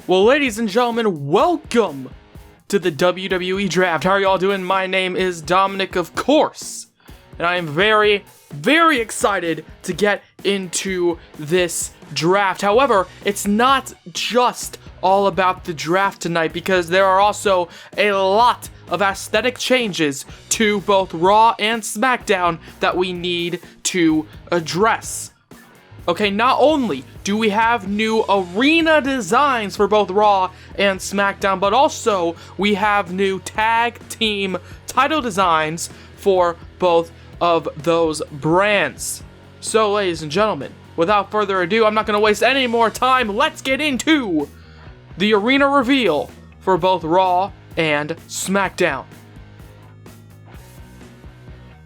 Well, ladies and gentlemen, welcome to the WWE Draft. How are y'all doing? My name is Dominic, of course, and I am very, very excited to get into this draft. However, it's not just all about the draft tonight, because there are also a lot of aesthetic changes to both Raw and SmackDown that we need to address. Okay, not only do we have new arena designs for both Raw and SmackDown, but also we have new tag team title designs for both of those brands. So, ladies and gentlemen, without further ado, I'm not going to waste any more time. Let's get into the arena reveal for both Raw and SmackDown.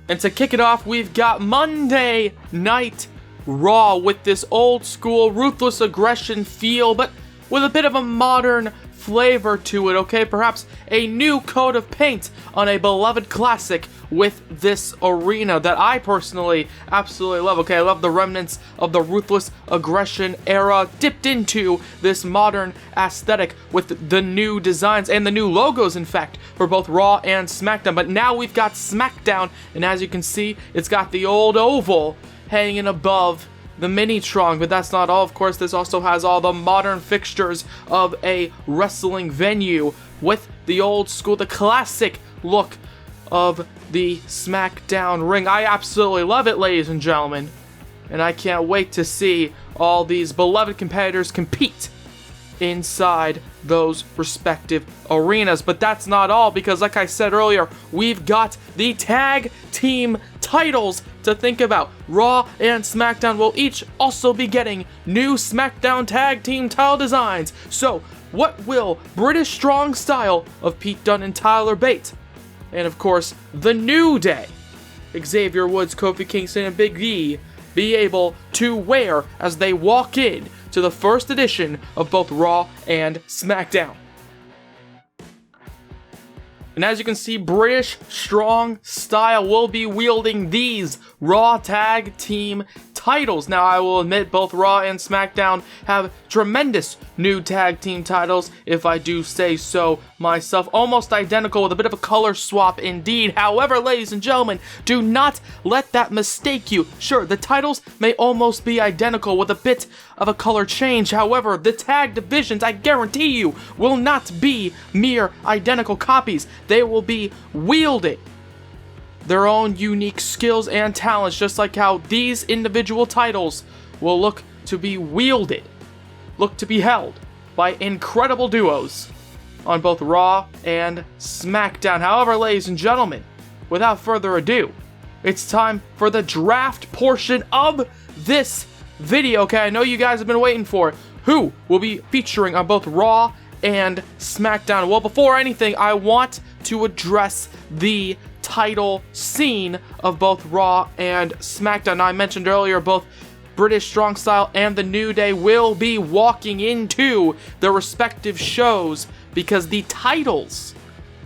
And to kick it off, we've got Monday Night Raw with this old school ruthless aggression feel, but with a bit of a modern flavor to it, okay? Perhaps a new coat of paint on a beloved classic with this arena that I personally absolutely love, okay? I love the remnants of the ruthless aggression era dipped into this modern aesthetic with the new designs and the new logos, in fact, for both Raw and SmackDown. But now we've got SmackDown, and as you can see, it's got the old oval hanging above the Minitron, but that's not all. Of course, this also has all the modern fixtures of a wrestling venue with the old school, the classic look of the SmackDown ring. I absolutely love it, ladies and gentlemen, and I can't wait to see all these beloved competitors compete inside those respective arenas. But that's not all, because like I said earlier, we've got the tag team titles to think about. Raw and SmackDown will each also be getting new SmackDown tag team title designs. So what will British Strong Style of Pete Dunne and Tyler Bate, and of course the New Day, Xavier Woods, Kofi Kingston, and Big E, be able to wear as they walk in to the first edition of both Raw and SmackDown? And as you can see, British Strong Style will be wielding these Raw Tag Team titles. Now, I will admit both Raw and SmackDown have tremendous new tag team titles, if I do say so myself. Almost identical with a bit of a color swap indeed. However, ladies and gentlemen, do not let that mistake you. Sure, the titles may almost be identical with a bit of a color change. However, the tag divisions, I guarantee you, will not be mere identical copies. They will be wielding their own unique skills and talents, just like how these individual titles will look to be wielded, look to be held by incredible duos on both Raw and SmackDown. However, ladies and gentlemen, without further ado, it's time for the draft portion of this video. Okay, I know you guys have been waiting for it. Who will be featuring on both Raw and SmackDown? Well, before anything, I want to address the title scene of both Raw and SmackDown. Now, I mentioned earlier both British Strong Style and the New Day will be walking into their respective shows, because the titles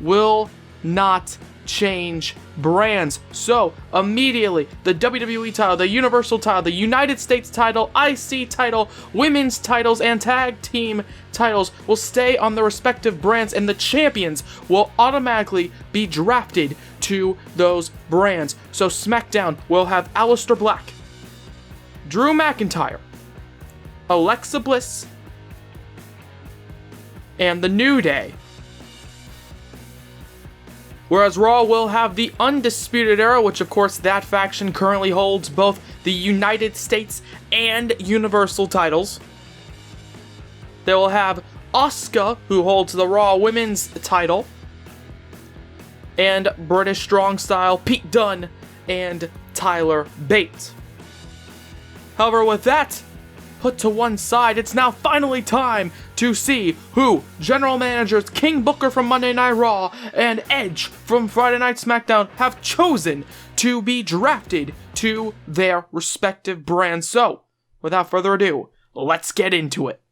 will not change brands. So immediately, the WWE title, the Universal title, the United States title, IC title, women's titles, and tag team titles will stay on the respective brands, and the champions will automatically be drafted to those brands. So SmackDown will have Aleister Black, Drew McIntyre, Alexa Bliss, and the New Day. Whereas Raw will have the Undisputed Era, which of course that faction currently holds both the United States and Universal titles. They will have Asuka, who holds the Raw Women's title, and British Strong Style Pete Dunne and Tyler Bate. However, with that put to one side, it's now finally time to see who General Managers King Booker from Monday Night Raw and Edge from Friday Night SmackDown have chosen to be drafted to their respective brands. So, without further ado, let's get into it.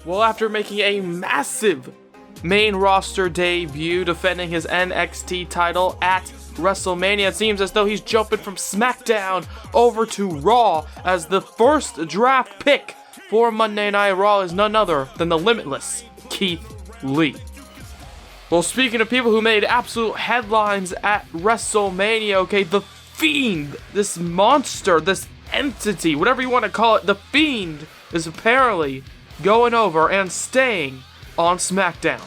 Well, after making a massive main roster debut defending his NXT title at WrestleMania, it seems as though he's jumping from SmackDown over to Raw as the first draft pick for Monday Night Raw is none other than the limitless Keith Lee. Well, speaking of people who made absolute headlines at WrestleMania, okay, The Fiend, this monster, this entity, whatever you want to call it, The Fiend is apparently going over and staying on SmackDown.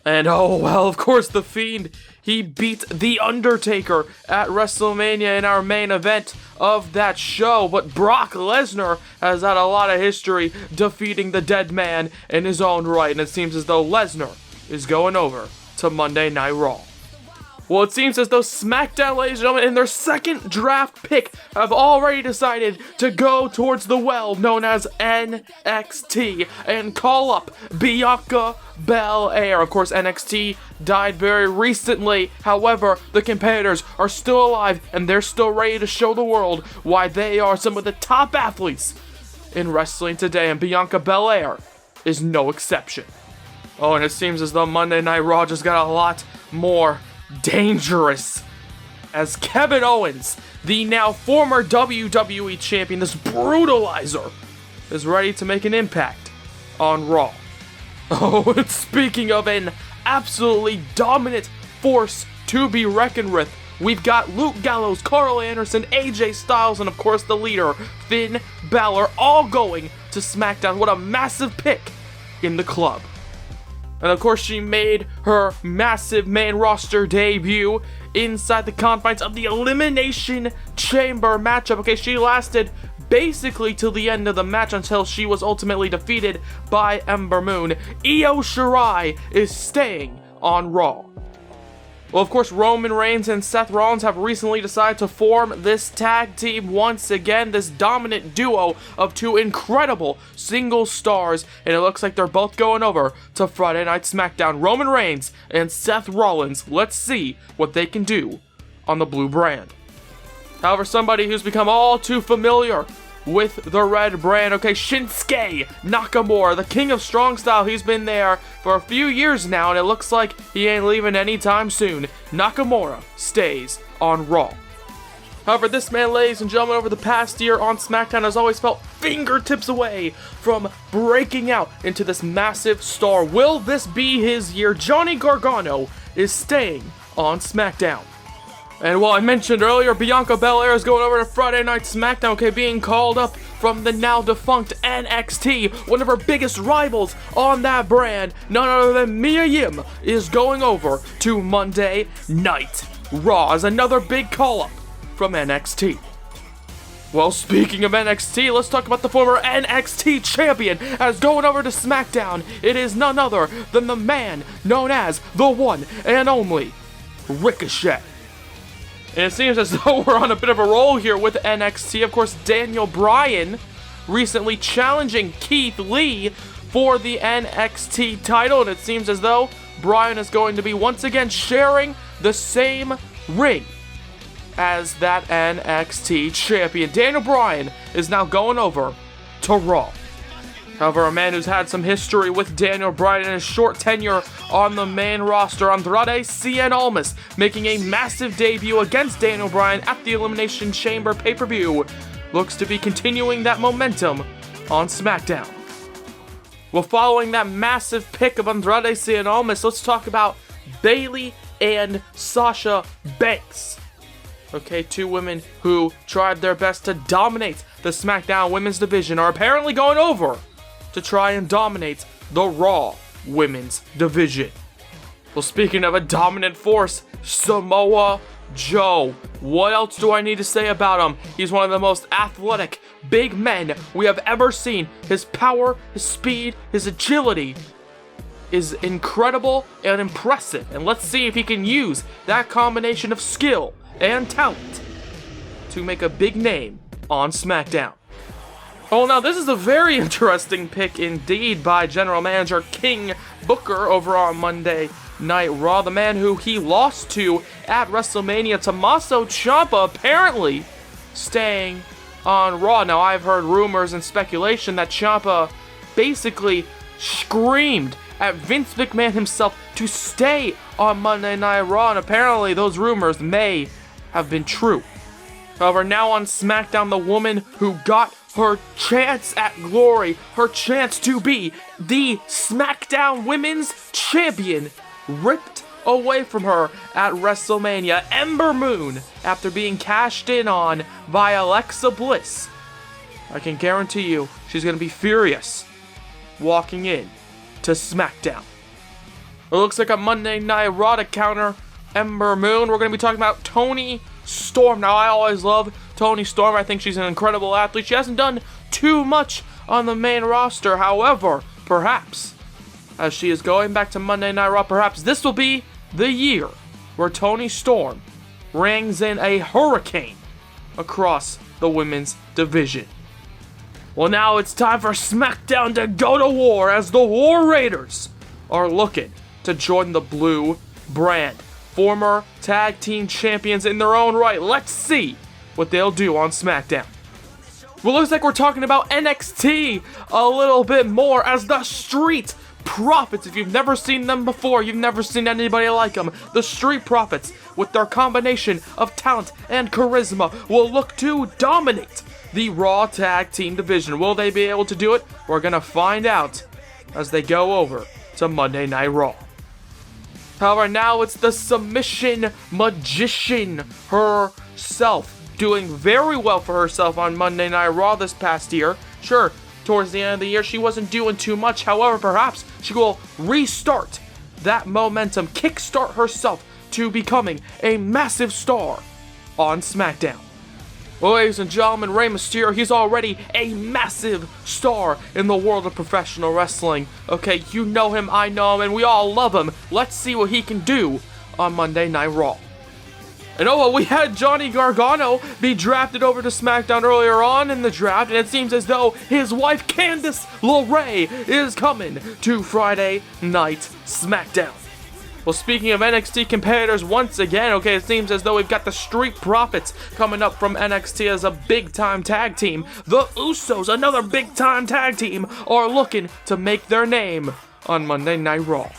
And oh, well, of course, The Fiend, he beat The Undertaker at WrestleMania in our main event of that show. But Brock Lesnar has had a lot of history defeating the dead man in his own right. And it seems as though Lesnar is going over to Monday Night Raw. Well, it seems as though SmackDown, ladies and gentlemen, in their second draft pick, have already decided to go towards the well known as NXT and call up Bianca Belair. Of course, NXT died very recently. However, the competitors are still alive and they're still ready to show the world why they are some of the top athletes in wrestling today, and Bianca Belair is no exception. Oh, and it seems as though Monday Night Raw just got a lot more dangerous as Kevin Owens, the now former WWE champion, this brutalizer, is ready to make an impact on Raw. Oh, and speaking of an absolutely dominant force to be reckoned with, we've got Luke Gallows, Carl Anderson, AJ Styles, and of course the leader, Finn Balor, all going to SmackDown. What a massive pick in the club. And of course, she made her massive main roster debut inside the confines of the Elimination Chamber matchup. Okay, she lasted basically till the end of the match until she was ultimately defeated by Ember Moon. Io Shirai is staying on Raw. Well, of course, Roman Reigns and Seth Rollins have recently decided to form this tag team once again, this dominant duo of two incredible single stars, and it looks like they're both going over to Friday Night SmackDown. Roman Reigns and Seth Rollins, let's see what they can do on the blue brand. However, somebody who's become all too familiar with the red brand, okay, Shinsuke Nakamura, the king of strong style. He's been there for a few years now, and it looks like he ain't leaving anytime soon. Nakamura stays on Raw. However, this man, ladies and gentlemen, over the past year on SmackDown has always felt fingertips away from breaking out into this massive star. Will this be his year? Johnny Gargano is staying on SmackDown. And while I mentioned earlier, Bianca Belair is going over to Friday Night SmackDown, okay, being called up from the now defunct NXT. One of her biggest rivals on that brand, none other than Mia Yim, is going over to Monday Night Raw as another big call-up from NXT. Well, speaking of NXT, let's talk about the former NXT champion as going over to SmackDown. It is none other than the man known as the one and only Ricochet. And it seems as though we're on a bit of a roll here with NXT. Of course, Daniel Bryan recently challenging Keith Lee for the NXT title. And it seems as though Bryan is going to be once again sharing the same ring as that NXT champion. Daniel Bryan is now going over to Raw. However, a man who's had some history with Daniel Bryan in his short tenure on the main roster, Andrade Cien Almas, making a massive debut against Daniel Bryan at the Elimination Chamber pay-per-view, looks to be continuing that momentum on SmackDown. Well, following that massive pick of Andrade Cien Almas, let's talk about Bayley and Sasha Banks. Okay, two women who tried their best to dominate the SmackDown women's division are apparently going over to try and dominate the Raw women's division. Well, speaking of a dominant force, Samoa Joe. What else do I need to say about him? He's one of the most athletic big men we have ever seen. His power, his speed, his agility is incredible and impressive. And let's see if he can use that combination of skill and talent to make a big name on SmackDown. Oh, now this is a very interesting pick indeed by General Manager King Booker over on Monday Night Raw. The man who he lost to at WrestleMania, Tommaso Ciampa, apparently staying on Raw. Now, I've heard rumors and speculation that Ciampa basically screamed at Vince McMahon himself to stay on Monday Night Raw, and apparently those rumors may have been true. However, now on SmackDown, the woman who got her chance at glory, her chance to be the SmackDown Women's Champion, ripped away from her at WrestleMania. Ember Moon, after being cashed in on by Alexa Bliss, I can guarantee you she's going to be furious walking in to SmackDown. It looks like a Monday Night Raw to counter Ember Moon. We're going to be talking about Toni Storm. Now, I always love Toni Storm. I think she's an incredible athlete. She hasn't done too much on the main roster. However, perhaps, as she is going back to Monday Night Raw, perhaps this will be the year where Toni Storm rings in a hurricane across the women's division. Well, now it's time for SmackDown to go to war as the War Raiders are looking to join the Blue Brand. Former tag team champions in their own right. Let's see what they'll do on SmackDown. Well, looks like we're talking about NXT a little bit more as the Street Profits. If you've never seen them before, you've never seen anybody like them. The Street Profits, with their combination of talent and charisma, will look to dominate the Raw Tag Team division. Will they be able to do it? We're going to find out as they go over to Monday Night Raw. However, now it's the Submission Magician herself, doing very well for herself on Monday Night Raw this past year. Sure, towards the end of the year, she wasn't doing too much. However, perhaps she will restart that momentum, kickstart herself to becoming a massive star on SmackDown. Well, ladies and gentlemen, Rey Mysterio, he's already a massive star in the world of professional wrestling. Okay, you know him, I know him, and we all love him. Let's see what he can do on Monday Night Raw. And oh, well, we had Johnny Gargano be drafted over to SmackDown earlier on in the draft, and it seems as though his wife, Candice LeRae, is coming to Friday Night SmackDown. Well, speaking of NXT competitors once again, okay, it seems as though we've got the Street Profits coming up from NXT as a big-time tag team. The Usos, another big-time tag team, are looking to make their name on Monday Night Raw.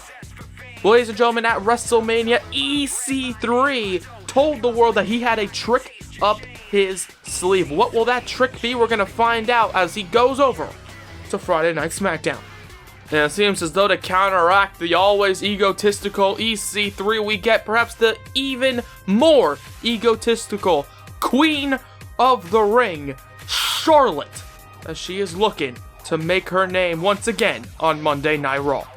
Well, ladies and gentlemen, at WrestleMania, EC3 told the world that he had a trick up his sleeve. What will that trick be? We're going to find out as he goes over to Friday Night SmackDown. And it seems as though to counteract the always egotistical EC3, we get perhaps the even more egotistical Queen of the Ring, Charlotte, as she is looking to make her name once again on Monday Night Raw.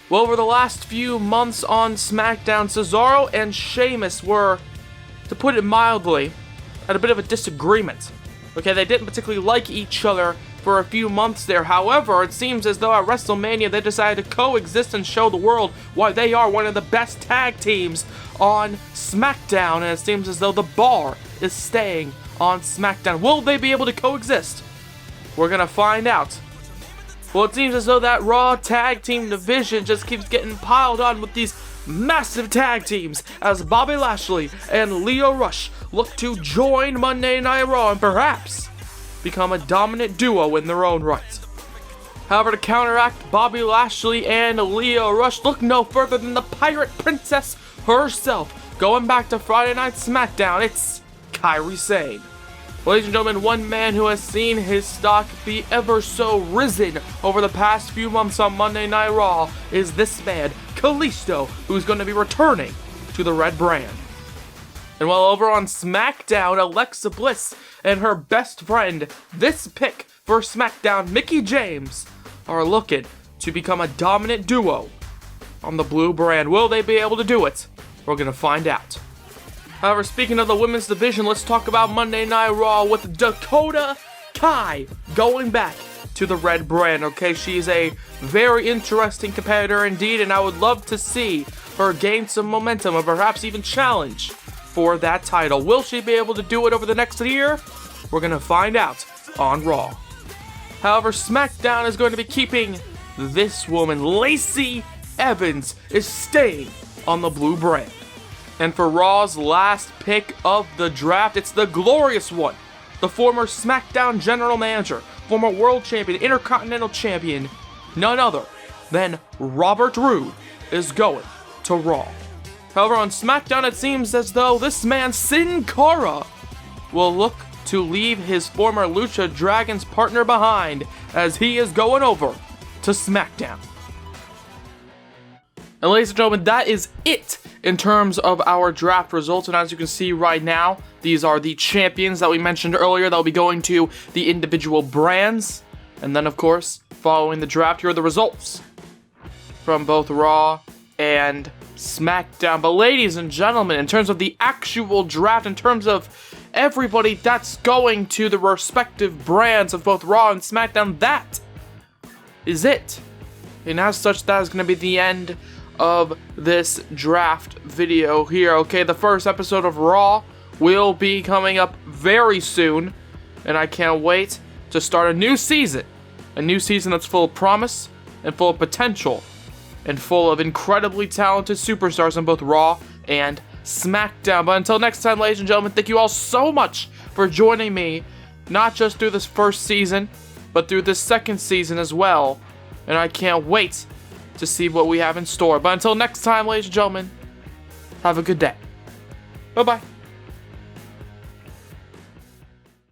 Well, over the last few months on SmackDown, Cesaro and Sheamus were, to put it mildly, at a bit of a disagreement. Okay, they didn't particularly like each other for a few months there. However, it seems as though at WrestleMania they decided to coexist and show the world why they are one of the best tag teams on SmackDown, and it seems as though the bar is staying on SmackDown. Will they be able to coexist? We're gonna find out. Well, it seems as though that Raw tag team division just keeps getting piled on with these massive tag teams as Bobby Lashley and Lio Rush look to join Monday Night Raw and perhaps become a dominant duo in their own right. However, to counteract Bobby Lashley and Lio Rush, look no further than the Pirate Princess herself. Going back to Friday Night SmackDown, it's Kairi Sane. Ladies and gentlemen, one man who has seen his stock be ever so risen over the past few months on Monday Night Raw is this man, Kalisto, who's going to be returning to the Red Brand. And while over on SmackDown, Alexa Bliss and her best friend, this pick for SmackDown, Mickie James, are looking to become a dominant duo on the Blue Brand. Will they be able to do it? We're going to find out. However, speaking of the women's division, let's talk about Monday Night Raw with Dakota Kai going back to the Red Brand. Okay, she's a very interesting competitor indeed, and I would love to see her gain some momentum or perhaps even challenge for that title. Will she be able to do it over the next year? We're going to find out on Raw. However, SmackDown is going to be keeping this woman. Lacey Evans is staying on the Blue Brand. And for Raw's last pick of the draft, it's the glorious one. The former SmackDown General Manager, former World Champion, Intercontinental Champion, none other than Robert Roode is going to Raw. However, on SmackDown, it seems as though this man, Sin Cara, will look to leave his former Lucha Dragons partner behind as he is going over to SmackDown. And ladies and gentlemen, that is it in terms of our draft results. And as you can see right now, these are the champions that we mentioned earlier that will be going to the individual brands. And then, of course, following the draft, here are the results from both Raw and SmackDown. But ladies and gentlemen, in terms of the actual draft, in terms of everybody that's going to the respective brands of both Raw and SmackDown, that is it. And as such, that is going to be the end of this draft video here. Okay, the first episode of Raw will be coming up very soon, and I can't wait to start a new season that's full of promise and full of potential and full of incredibly talented superstars on both Raw and SmackDown. But until next time, ladies and gentlemen, thank you all so much for joining me, not just through this first season, but through this second season as well, and I can't wait to see what we have in store. But until next time, ladies and gentlemen, have a good day. Bye-bye.